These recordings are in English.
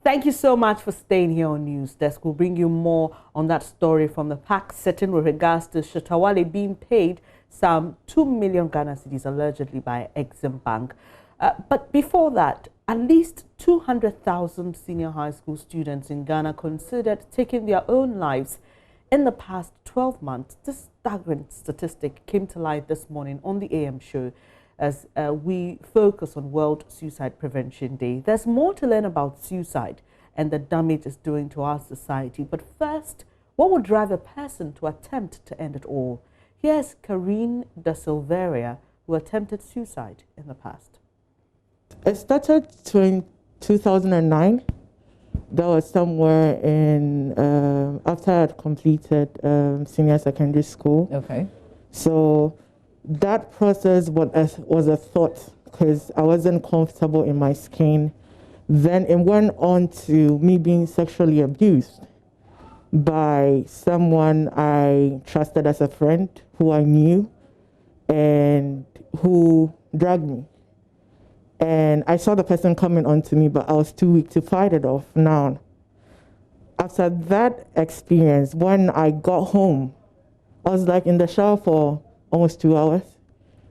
Thank you so much for staying here on News Desk. We'll bring you more on that story from the PAC sitting with regards to Shatawale being paid some 2 million Ghana cedis allegedly by Exim Bank. But before that, at least 200,000 senior high school students in Ghana considered taking their own lives in the past 12 months. This staggering statistic came to light this morning on the AM show as we focus on World Suicide Prevention Day. There's more to learn about suicide and the damage it's doing to our society. But first, what would drive a person to attempt to end it all? Here's Karine Da Silveira, who attempted suicide in the past. It started in 2009. That was somewhere in, after I had completed senior secondary school. Okay. So that process was a thought because I wasn't comfortable in my skin. Then it went on to me being sexually abused by someone I trusted as a friend who I knew and who dragged me. And I saw the person coming on to me, but I was too weak to fight it off. Now, after that experience, when I got home, I was like in the shower for almost 2 hours.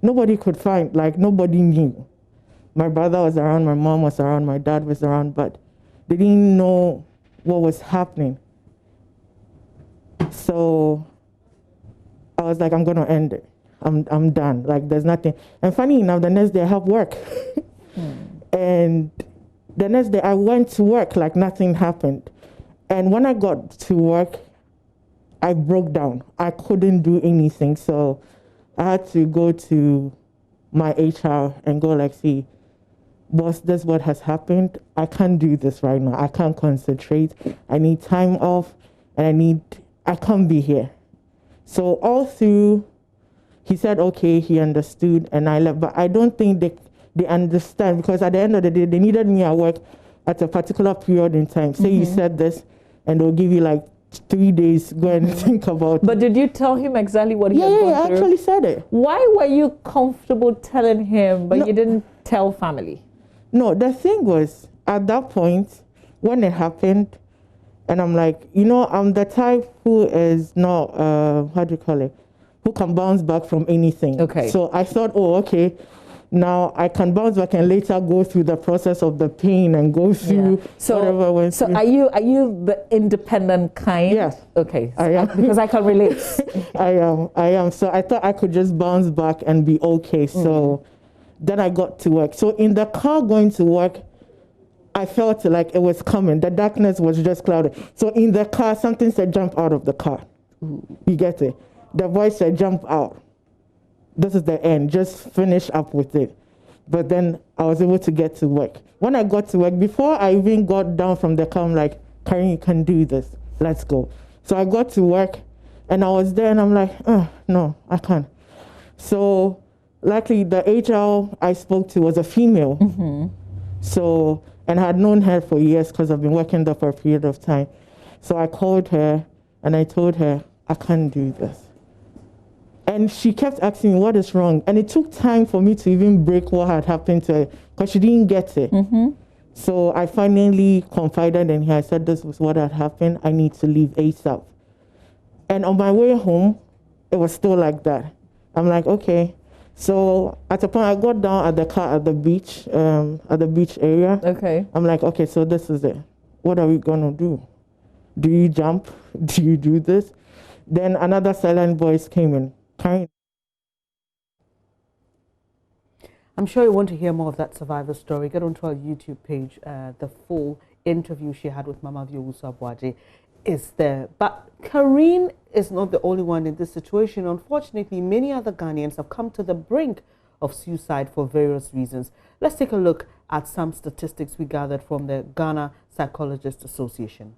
Nobody could find, like nobody knew. My brother was around, my mom was around, my dad was around, but they didn't know what was happening. So I was like, I'm gonna end it. I'm done. Like there's nothing. And funny enough, the next day I have work. And the next day I went to work like nothing happened. And when I got to work, I broke down. I couldn't do anything. So I had to go to my HR and go like, see, boss, this is what has happened. I can't do this right now. I can't concentrate. I need time off and I can't be here. So all through, he said, okay, he understood and I left. But I don't think they understand because at the end of the day, they needed me at work at a particular period in time. Say you said this and they'll give you like 3 days, go and think about it. But did you tell him exactly what he had gone through? Yeah, I actually said it. Why were you comfortable telling him, but you didn't tell family? No, the thing was, at that point, when it happened, and I'm like, you know, I'm the type who is not, how do you call it, who can bounce back from anything. Okay. So I thought, oh, okay, now I can bounce back and later go through the process of the pain and go through whatever went through. So are you the independent kind? Yes. Okay. I am. Because I can relate. I am. So I thought I could just bounce back and be okay. So then I got to work. So in the car going to work, I felt like it was coming. The darkness was just clouded. So in the car, something said, jump out of the car. You get it? The voice said, jump out. This is the end. Just finish up with it. But then I was able to get to work. When I got to work, before I even got down from the car, I'm like, Karen, you can do this. Let's go. So I got to work and I was there and I'm like, oh, no, I can't. So luckily the HR I spoke to was a female. So, and I had known her for years because I've been working there for a period of time. So I called her and I told her, I can't do this. And she kept asking me, what is wrong? And it took time for me to even break what had happened to her because she didn't get it. So I finally confided in her. I said, this was what had happened. I need to leave ASAP. And on my way home, it was still like that. I'm like, okay. So at a point, I got down at the car at the beach area. Okay. I'm like, okay, so this is it. What are we going to do? Do you jump? Do you do this? Then another silent voice came in. I'm sure you want to hear more of that survivor story. Get onto our YouTube page. The full interview she had with Mama Viowusu Abuaje is there. But Karine is not the only one in this situation. Unfortunately, many other Ghanaians have come to the brink of suicide for various reasons. Let's take a look at some statistics we gathered from the Ghana Psychologists Association.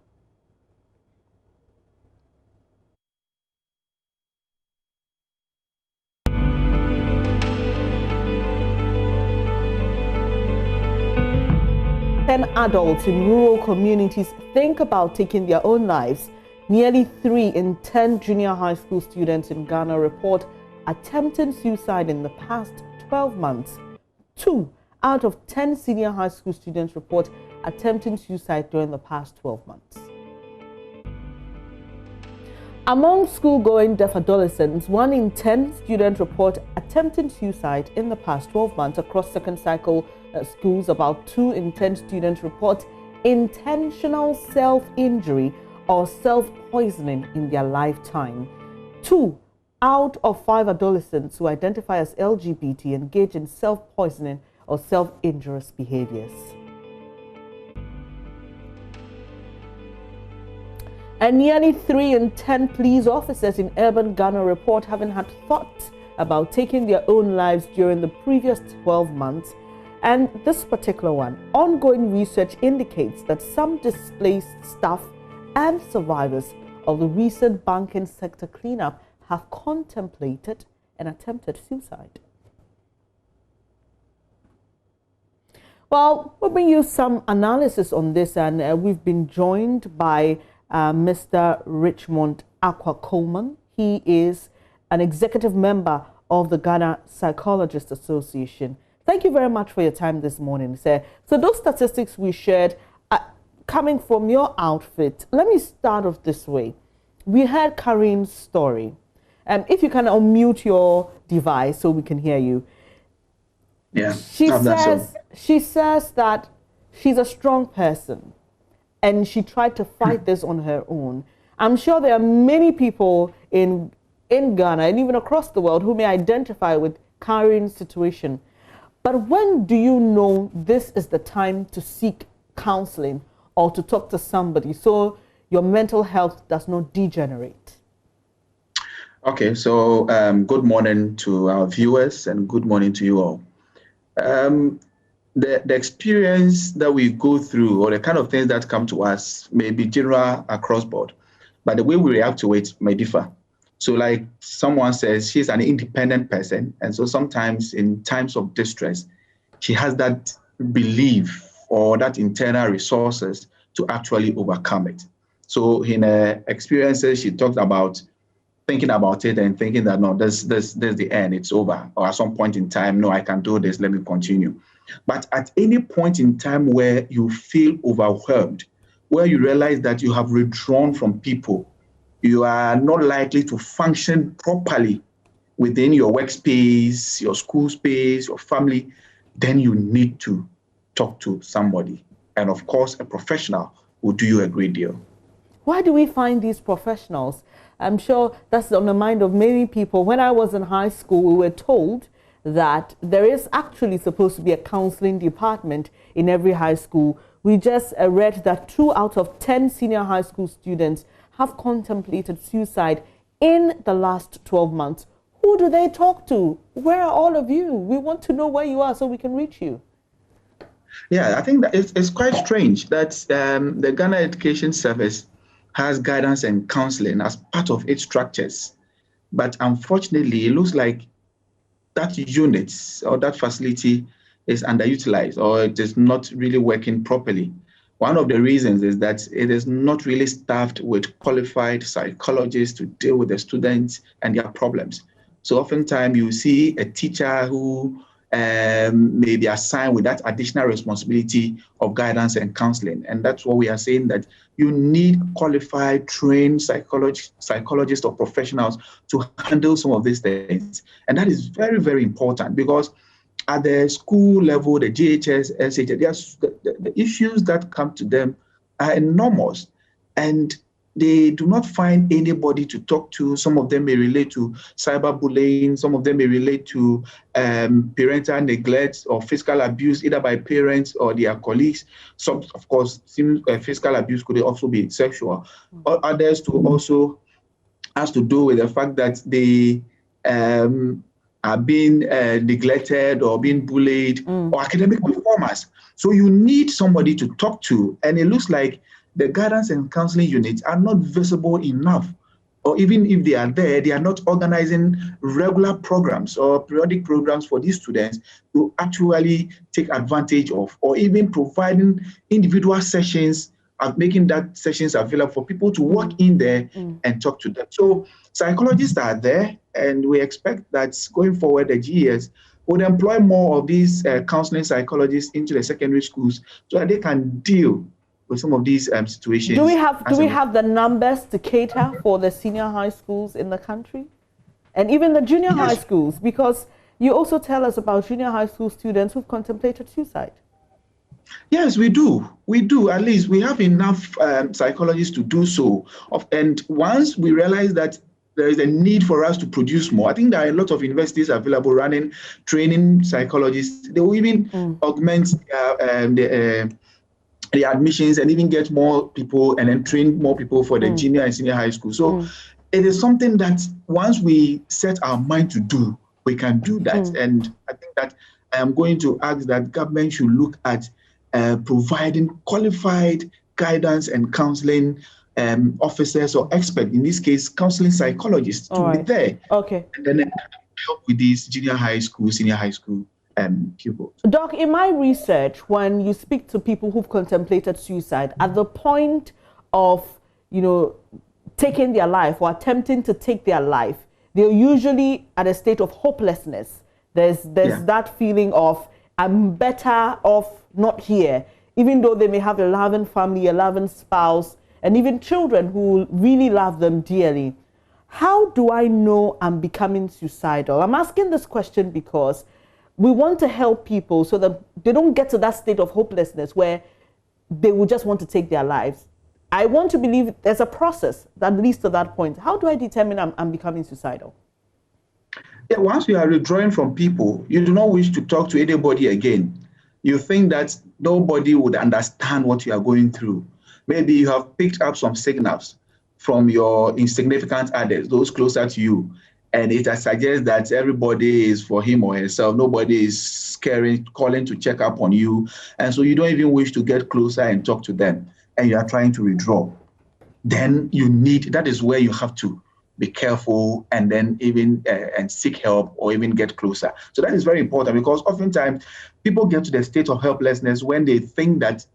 Adults in rural communities think about taking their own lives. Nearly 3 in 10 junior high school students in Ghana report attempting suicide in the past 12 months. 2 out of 10 senior high school students report attempting suicide during the past 12 months. Among school-going deaf adolescents, 1 in 10 students report attempting suicide in the past 12 months across second cycle schools. About 2 in 10 students report intentional self-injury or self-poisoning in their lifetime. 2 out of 5 adolescents who identify as LGBT engage in self-poisoning or self-injurious behaviors. And nearly 3 in 10 police officers in urban Ghana report having had thoughts about taking their own lives during the previous 12 months. And this particular one, ongoing research indicates that some displaced staff and survivors of the recent banking sector cleanup have contemplated and attempted suicide. Well, we'll bring you some analysis on this, and we've been joined by Mr. Richmond Aqua Coleman. He is an executive member of the Ghana Psychologists Association. Thank you very much for your time this morning, sir. So those statistics we shared coming from your outfit, let me start off this way. We heard Karim's story. If you can unmute your device so we can hear you. Yeah. She says that she's a strong person and she tried to fight this on her own. I'm sure there are many people in Ghana and even across the world who may identify with Karim's situation. But when do you know this is the time to seek counseling or to talk to somebody so your mental health does not degenerate? Okay, so good morning to our viewers and good morning to you all. The experience that we go through or the kind of things that come to us may be general across board, but the way we react to it may differ. So like someone says, she's an independent person. And so sometimes in times of distress, she has that belief or that internal resources to actually overcome it. So in her experiences, she talked about thinking about it and thinking that, no, this the end, it's over. Or at some point in time, no, I can do this, let me continue. But at any point in time where you feel overwhelmed, where you realize that you have withdrawn from people, you are not likely to function properly within your workspace, your school space, your family, then you need to talk to somebody. And of course, a professional will do you a great deal. Why do we find these professionals? I'm sure that's on the mind of many people. When I was in high school, we were told that there is actually supposed to be a counseling department in every high school. We just read that 2 out of 10 senior high school students have contemplated suicide in the last 12 months. Who do they talk to? Where are all of you? We want to know where you are so we can reach you. Yeah, I think that it's quite strange that the Ghana Education Service has guidance and counseling as part of its structures. But unfortunately, it looks like that unit or that facility is underutilized or it is not really working properly. One of the reasons is that it is not really staffed with qualified psychologists to deal with the students and their problems. So oftentimes you see a teacher who may be assigned with that additional responsibility of guidance and counseling. And that's what we are saying, that you need qualified, trained psychologists or professionals to handle some of these things. And that is very, very important because at the school level, the GHS, SHS, the issues that come to them are enormous. And they do not find anybody to talk to. Some of them may relate to cyberbullying. Some of them may relate to parental neglect or physical abuse, either by parents or their colleagues. Some, of course, physical abuse could also be sexual. Or others to also has to do with the fact that they are being neglected or being bullied or academic performance. So you need somebody to talk to. And it looks like the guidance and counseling units are not visible enough, or even if they are there, they are not organizing regular programs or periodic programs for these students to actually take advantage of, or even providing individual sessions, making that sessions available for people to walk in there and talk to them. So psychologists are there, and we expect that going forward, the GES would employ more of these counseling psychologists into the secondary schools so that they can deal with some of these situations. Do we have the numbers to cater for the senior high schools in the country? And even the junior high schools? Because you also tell us about junior high school students who've contemplated suicide. Yes, we do. We do. At least we have enough psychologists to do so. And once we realize that there is a need for us to produce more, I think there are a lot of universities available running training psychologists. They will even augment the admissions and even get more people and then train more people for the junior and senior high school. So it is something that once we set our mind to do, we can do that. And I think that I am going to ask that government should look at providing qualified guidance and counseling officers or experts, in this case, counseling psychologists, to be there. Okay. And then help with these junior high school, senior high school pupils. Doc, in my research, when you speak to people who've contemplated suicide, at the point of, taking their life or attempting to take their life, they're usually at a state of hopelessness. There's that feeling of, I'm better off not here, even though they may have a loving family, a loving spouse, and even children who really love them dearly. How do I know I'm becoming suicidal? I'm asking this question because we want to help people so that they don't get to that state of hopelessness where they will just want to take their lives. I want to believe there's a process that leads to that point. How do I determine I'm becoming suicidal? Yeah, once you are withdrawing from people, you do not wish to talk to anybody again. You think that nobody would understand what you are going through. Maybe you have picked up some signals from your insignificant others, those closer to you, and it suggests that everybody is for him or herself. Nobody is calling to check up on you. And so you don't even wish to get closer and talk to them, and you are trying to withdraw. Then that is where you have to be careful and then even and seek help or even get closer. So that is very important, because oftentimes people get to the state of helplessness when they think that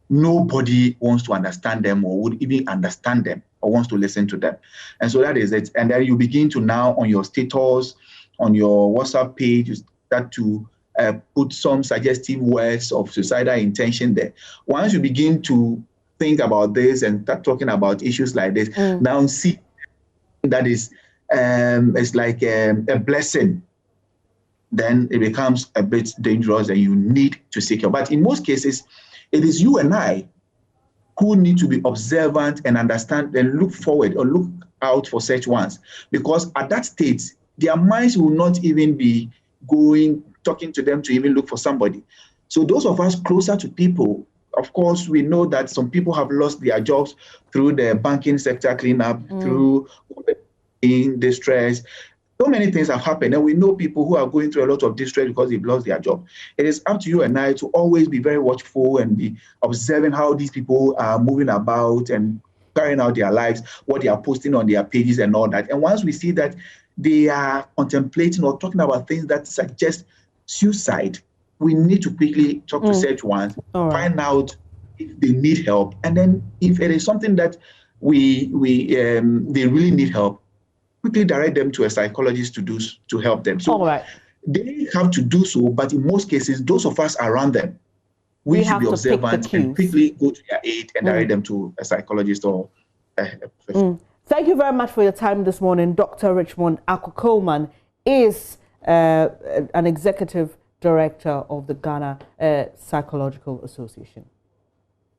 nobody wants to understand them or would even understand them or wants to listen to them. And so that is it. And then you begin to now on your status, on your WhatsApp page, you start to put some suggestive words of suicidal intention there. Once you begin to think about this and start talking about issues like this, now see that is it's like a blessing, then it becomes a bit dangerous and you need to seek help. But in most cases, it is you and I who need to be observant and understand and look forward or look out for such ones. Because at that stage, their minds will not even be talking to them to even look for somebody. So those of us closer to people, of course, we know that some people have lost their jobs through the banking sector cleanup, through in distress. So many things have happened, and we know people who are going through a lot of distress because they've lost their job. It is up to you and I to always be very watchful and be observing how these people are moving about and carrying out their lives, what they are posting on their pages and all that. And once we see that they are contemplating or talking about things that suggest suicide, we need to quickly talk to such ones, find out if they need help, and then if it is something that they really need help, quickly direct them to a psychologist to help them. So they have to do so, but in most cases, those of us around them, we should be observant and quickly go to their aid and direct them to a psychologist or a professional. Thank you very much for your time this morning. Dr. Richmond Ako-Coleman is an executive director of the Ghana Psychological Association.